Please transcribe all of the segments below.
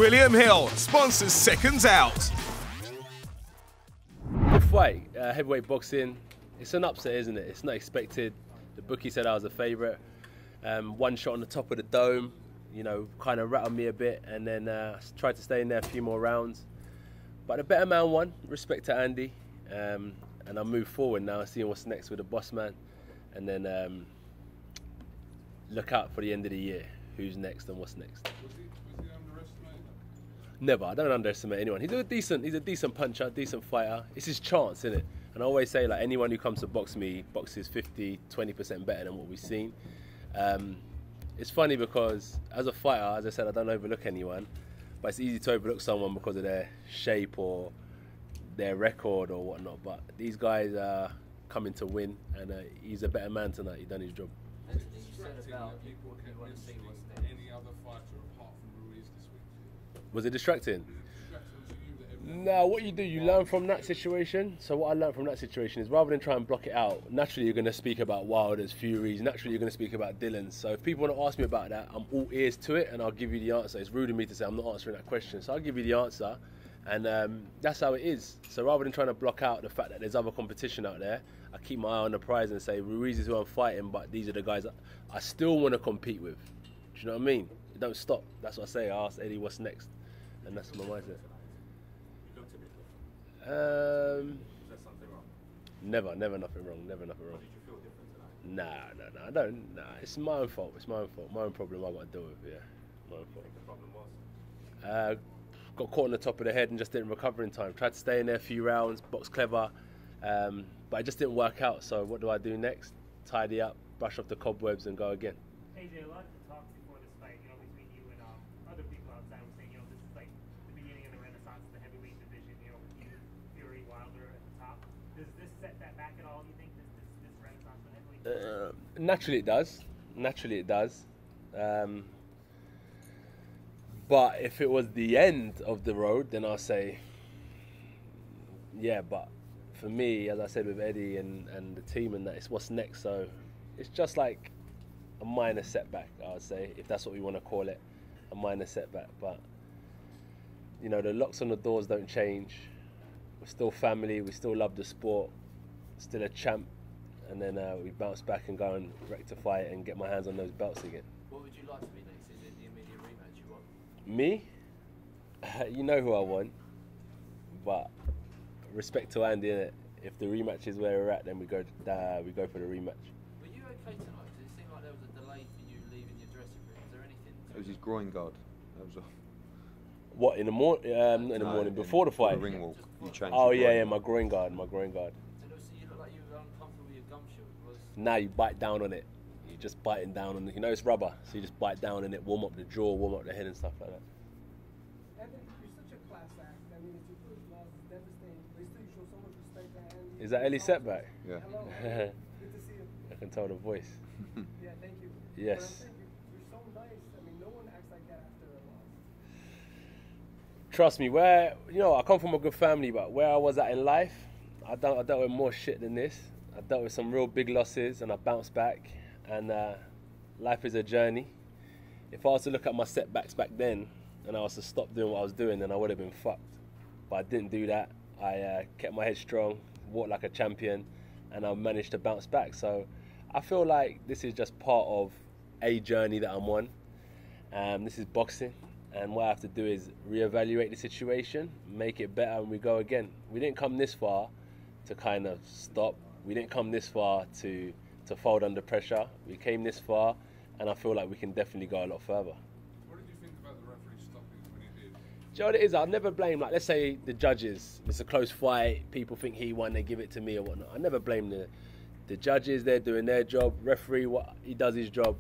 William Hill sponsors Seconds Out. Good fight, heavyweight boxing. It's an upset, isn't it? It's not expected. The bookie said I was a favourite. One shot on the top of the dome, you know, kind of rattled me a bit, and then tried to stay in there a few more rounds. But the better man won. Respect to Andy. And I'll move forward now, seeing what's next with the boss man, and then look out for the end of the year. Who's next and what's next? Was he underestimated? Never. I don't underestimate anyone. He's a decent puncher, decent fighter. It's his chance, isn't it? And I always say, like, anyone who comes to box me boxes 50, 20% better than what we've seen. It's funny because as a fighter, as I said, I don't overlook anyone, but it's easy to overlook someone because of their shape or their record or whatnot. But these guys are coming to win, and he's a better man tonight. He's done his job. Any other fighter apart from Ruiz this week? Was it distracting? No, what you do, you learn from that situation. So what I learned from that situation is rather than try and block it out, naturally you're going to speak about Wilder's, Fury's, naturally you're going to speak about Dylan's. So if people want to ask me about that, I'm all ears to it and I'll give you the answer. It's rude of me to say I'm not answering that question. So I'll give you the answer, and that's how it is. So rather than trying to block out the fact that there's other competition out there, I keep my eye on the prize and say Ruiz is who I'm fighting, but these are the guys I still want to compete with. Do you know what I mean? It don't stop. That's what I say. I ask Eddie what's next, and that's my mindset. Is there something wrong? Never nothing wrong. Never nothing wrong. Or did you feel different tonight? Nah, I don't. Nah, it's my own fault. It's my own fault. My own problem. I got to deal with. Yeah, my own fault. I think the problem was? Got caught on the top of the head and just didn't recover in time. Tried to stay in there a few rounds, box clever, but it just didn't work out. So what do I do next? Tidy up, brush off the cobwebs, and go again. AJ, a lot of the talk before this fight, between you and other people outside were saying, this is like the beginning of the renaissance of the heavyweight division, with you, Fury, Wilder at the top. Does this set that back at all, you think, this renaissance of the heavyweight division? Naturally it does. Naturally it does. But if it was the end of the road, then I'll say, yeah, but for me, as I said with Eddie and the team and that, it's what's next. So it's just like a minor setback, I would say, if that's what we want to call it, a minor setback. But, the locks on the doors don't change. We're still family, we still love the sport, still a champ. And then we bounce back and go and rectify it and get my hands on those belts again. What would you like to be next? Is it the immediate rematch you want? Me? You know who I want. But respect to Andy, innit? If the rematch is where we're at, then we go for the rematch. Were you okay tonight? Because it seemed like there was a delay for you leaving your dressing room. Is there anything? It was his groin guard. That was all. What, in the morning? In the morning, before the fight? The ring walk. You changed Oh, your yeah, groin. my groin guard. So you look like you were uncomfortable with your gum shield. Now you bite down on it. You're just biting down on it. It's rubber, so you just bite down on it, warm up the jaw, warm up the head and stuff like that. Anthony, you're such a class act. I mean, it's your first loss, it's devastating. But still, you show so much respect to Andy. Is that Ellie setback? Yeah. Hello. Good to see you. I can tell the voice. Yeah, thank you. Yes. But I'm saying you're so nice. I mean, no one acts like that after a loss. Trust me, I come from a good family, but where I was at in life, I dealt with more shit than this. I dealt with some real big losses and I bounced back, and life is a journey. If I was to look at my setbacks back then and I was to stop doing what I was doing, then I would have been fucked. But I didn't do that. I kept my head strong, walked like a champion, and I managed to bounce back. So I feel like this is just part of a journey that I'm on. This is boxing, and what I have to do is reevaluate the situation, make it better, and we go again. We didn't come this far to kind of stop. We didn't come this far to fold under pressure. We came this far, and I feel like we can definitely go a lot further. What did you think about the referee stopping when he did? Do you know what it is? I'll never blame, let's say the judges. It's a close fight. People think he won. They give it to me or whatnot. I never blame the judges. They're doing their job. Referee, he does his job.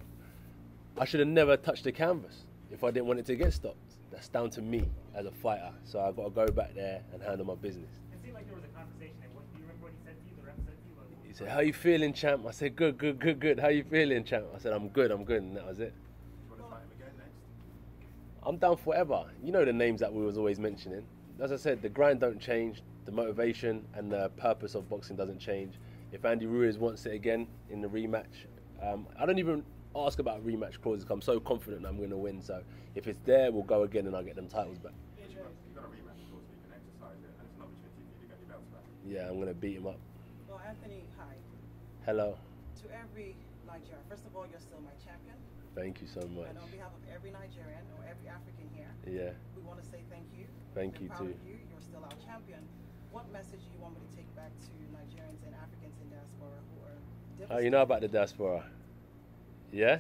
I should have never touched the canvas if I didn't want it to get stopped. That's down to me as a fighter. So I've got to go back there and handle my business. It seemed like there was a conversation. Do you remember what he said to you? The ref said to you? He said, "How you feeling, champ?" I said, "Good. How you feeling, champ?" I said, I'm good, and that was it. Do you want to fight him again next? I'm down for whatever. You know the names that we was always mentioning. As I said, the grind don't change, the motivation and the purpose of boxing doesn't change. If Andy Ruiz wants it again in the rematch, I don't even ask about rematch clauses. 'Cause I'm so confident I'm going to win. So if it's there, we'll go again and I'll get them titles back. You've got a rematch clause, so you can exercise it, and it's an opportunity for you to get your belts back. Yeah, I'm going to beat him up. Well, Anthony, hi. Hello. To every Nigerian, first of all, you're still my champion. Thank you so much. And on behalf of every Nigerian or every African here, Yeah. we want to say thank you. Thank We're you proud too. of you. You're still our champion. What message do you want me to take back to Nigerians and Africans in diaspora who are Oh, you know about the diaspora? Yeah?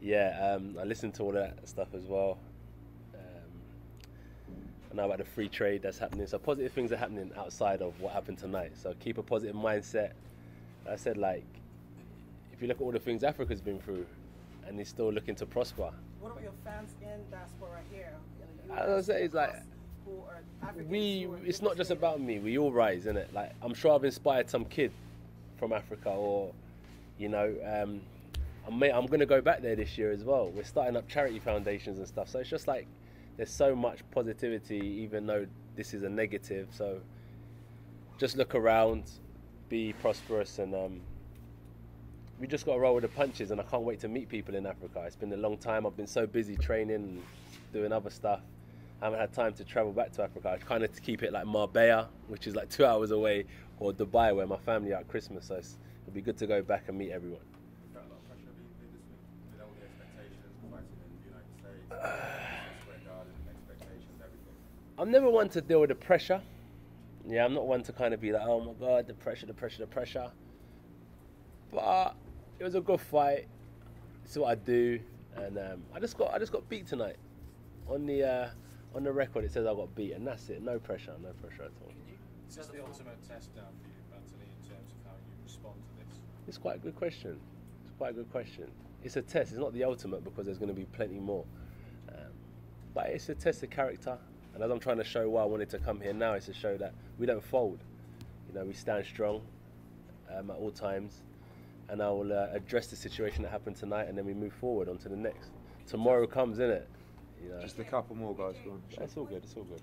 Yeah, I listened to all that stuff as well. I know about the free trade that's happening. So positive things are happening outside of what happened tonight. So keep a positive mindset. I said, like, if you look at all the things Africa's been through and it's still looking to prosper. What about your fans in diaspora here? As I say, it's like, who are Africans who are it's not just about me. We all rise, innit? Like, I'm sure I've inspired some kid from Africa, or, you know, I'm going to go back there this year as well. We're starting up charity foundations and stuff. So it's just like, there's so much positivity, even though this is a negative. So just look around, be prosperous, and we just got to roll with the punches. And I can't wait to meet people in Africa. It's been a long time. I've been so busy training and doing other stuff. I haven't had time to travel back to Africa. I kind of keep it like Marbella, which is like 2 hours away, or Dubai, where my family are at Christmas. So it'll be good to go back and meet everyone. Is that a lot of pressure being this week? With all the expectations, fighting in the United States, Square Garden, expectations, everything. I'm never one to deal with the pressure. Yeah, I'm not one to kind of be like, oh my God, the pressure. But it was a good fight. It's what I do, and I just got beat tonight. On the record, it says I got beat, and that's it. No pressure at all. Is this the ultimate test now for you, Anthony, in terms of how you respond to this? It's quite a good question. It's a test. It's not the ultimate because there's going to be plenty more. But it's a test of character. And as I'm trying to show why I wanted to come here now, is to show that we don't fold. You know, we stand strong at all times. And I will address the situation that happened tonight, and then we move forward on to the next. Tomorrow comes, innit? You know. Just a couple more guys. Go on. It's all good. What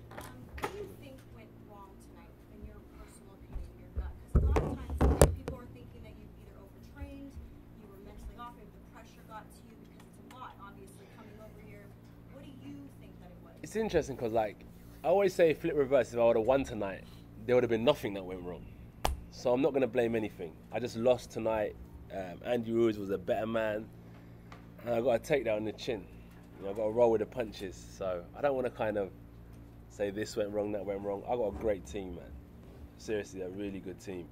do you think went wrong tonight, in your personal opinion, your gut? Because a lot of times people are thinking that you either overtrained, you were mentally off, maybe the pressure got to you, because it's a lot, obviously, coming over here. What do you think that it was? It's interesting because, like, I always say flip reverse. If I would have won tonight, there would have been nothing that went wrong. So I'm not going to blame anything. I just lost tonight. Andy Ruiz was a better man, and I got to take that on the chin. You know, I got to roll with the punches. So I don't want to kind of say this went wrong, that went wrong. I got a great team, man. Seriously, a really good team.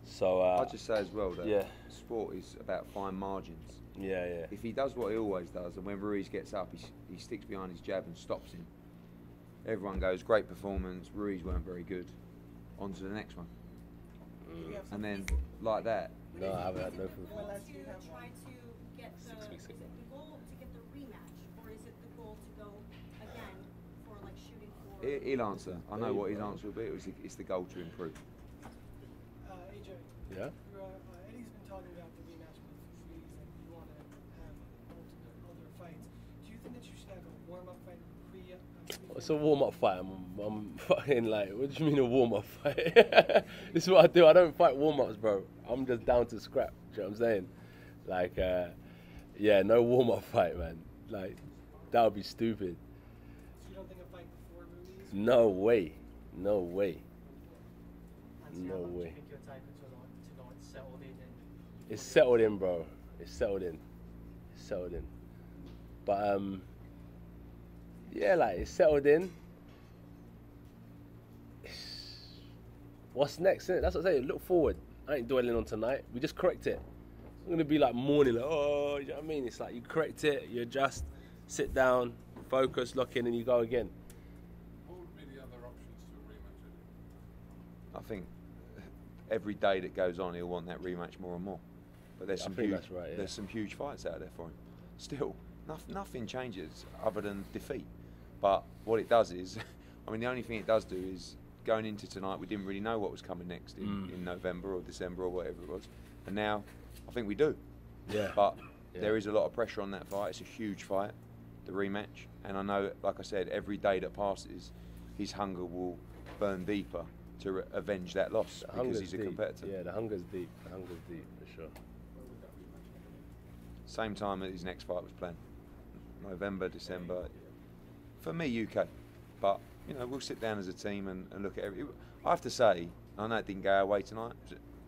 So I'll just say as well that yeah. sport is about fine margins. Yeah. If he does what he always does, and when Ruiz gets up, he sticks behind his jab and stops him, everyone goes, great performance, Ruiz weren't very good, on to the next one. And then, like that. No, I haven't had no food. The goal to try to get the, 6 weeks is ago. it the goal to get the rematch, or is it the goal to go again for like shooting for? He'll answer. I know what his answer will be. It's the goal to improve. AJ. Yeah? Eddie's been talking about the rematch with Ruiz and you want to have multiple other fights. Do you think that you should have a warm-up fight pre? It's a warm-up fight. I'm fucking like, what do you mean a warm-up fight? This is what I do. I don't fight warm-ups, bro. I'm just down to scrap. Do you know what I'm saying? Like, yeah, no warm-up fight, man. Like, that would be stupid. So you don't think a fight before Ruiz? No way. No way. And No how long do way. you think your time to know it's settled in? And It's settled in, bro. It's settled in. But, yeah, like, it's settled in. What's next, innit? That's what I say. Look forward. I ain't dwelling on tonight. We just correct it. It's going to be like mourning, like, oh, you know what I mean? It's like you correct it, you adjust, sit down, focus, lock in, and you go again. What would be the other options to a rematch? I think every day that goes on, he'll want that rematch more and more. But there's I some think huge, that's right, yeah. there's some huge fights out there for him. Still, nothing changes other than defeat. But what it does is, I mean, the only thing it does do is going into tonight, we didn't really know what was coming next in November or December or whatever it was, and now I think we do. Yeah. But there is a lot of pressure on that fight. It's a huge fight, the rematch, and I know, like I said, every day that passes, his hunger will burn deeper to avenge that loss because he's a competitor. Yeah, the hunger's deep. The hunger's deep, for sure. same time that his next fight was planned. November, December. For me, UK. But, you know, we'll sit down as a team and look at everything. I have to say, I know it didn't go our way tonight.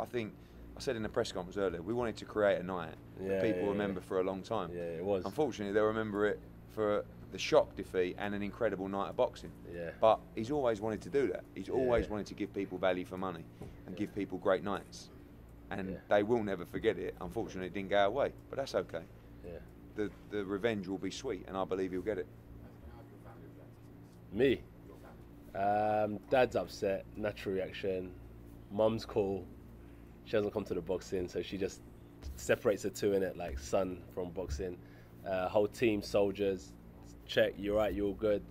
I think, I said in the press conference earlier, we wanted to create a night that people remember for a long time. Yeah, it was. Unfortunately, they'll remember it for the shock defeat and an incredible night of boxing. Yeah. But he's always wanted to do that. He's always wanted to give people value for money and give people great nights. And they will never forget it. Unfortunately, it didn't go our way, but that's okay. Yeah. The revenge will be sweet, and I believe he'll get it. Me? Dad's upset, natural reaction. Mum's cool. She doesn't come to the boxing, so she just separates the two in it, like son from boxing. Whole team, soldiers, check, you're right, you're all good.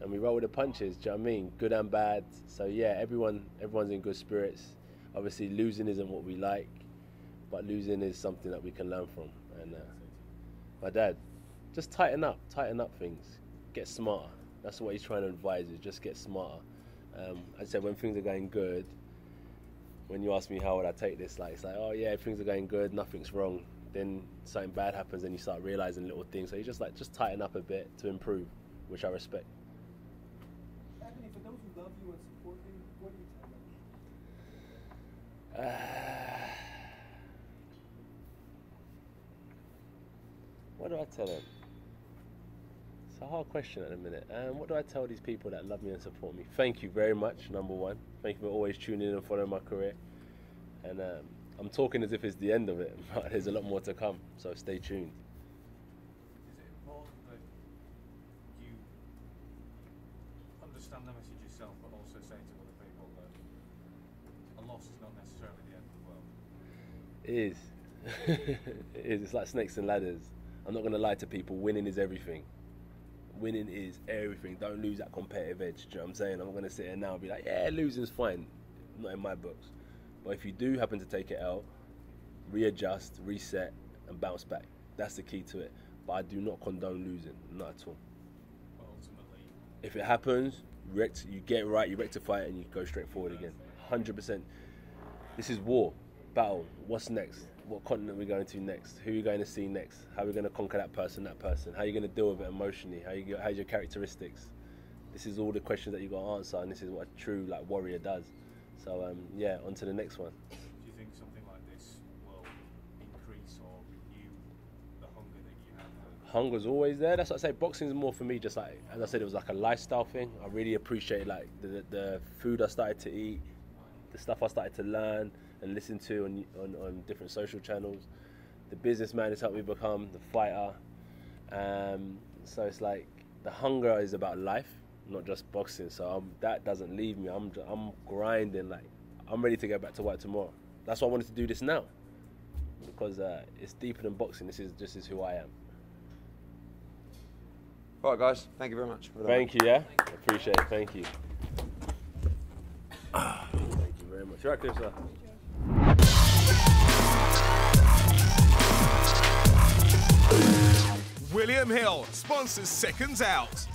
And we roll with the punches, do you know what I mean? Good and bad. So yeah, everyone's in good spirits. Obviously losing isn't what we like, but losing is something that we can learn from. And my dad, just tighten up things, get smarter. That's what he's trying to advise you, just get smarter. I said when things are going good, when you ask me how would I take this, like it's like, oh yeah, things are going good, nothing's wrong. Then something bad happens and you start realizing little things. So you just tighten up a bit to improve, which I respect. Anthony, for those who love you and support you, what do you tell them? What do I tell them? It's a hard question at the minute. What do I tell these people that love me and support me? Thank you very much, number one. Thank you for always tuning in and following my career. And I'm talking as if it's the end of it, but there's a lot more to come, so stay tuned. Is it important that you understand the message yourself, but also say to other people that a loss is not necessarily the end of the world? It is. It is. It's like snakes and ladders. I'm not going to lie to people. Winning is everything. Winning is everything. Don't lose that competitive edge. Do you know what I'm saying? I'm going to sit here now and be like, yeah, losing's fine. Not in my books. But if you do happen to take it out, readjust, reset, and bounce back. That's the key to it. But I do not condone losing. Not at all. But ultimately, if it happens, you get it right, you rectify it, and you go straight forward again. 100%. This is war, battle. What's next? What continent are we going to next? Who are you going to see next? How are we going to conquer that person? How are you going to deal with it emotionally? How's your characteristics? This is all the questions that you got to answer, and this is what a true warrior does. So yeah, on to the next one. do you think something like this will increase or renew the hunger that you have? Hunger's always there. That's what I say. Boxing's more for me, just like, as I said, it was like a lifestyle thing. I really appreciate the food I started to eat, the stuff I started to learn and listen to on different social channels. The businessman has helped me become the fighter. So it's like the hunger is about life, not just boxing. So that doesn't leave me. I'm grinding. I'm ready to go back to work tomorrow. That's why I wanted to do this now, because it's deeper than boxing. This is who I am. All right, guys. Thank you very much. Thank you. Yeah, appreciate it. Thank you. Thank you very much. Right, Cliff, sir. William Hill sponsors Seconds Out.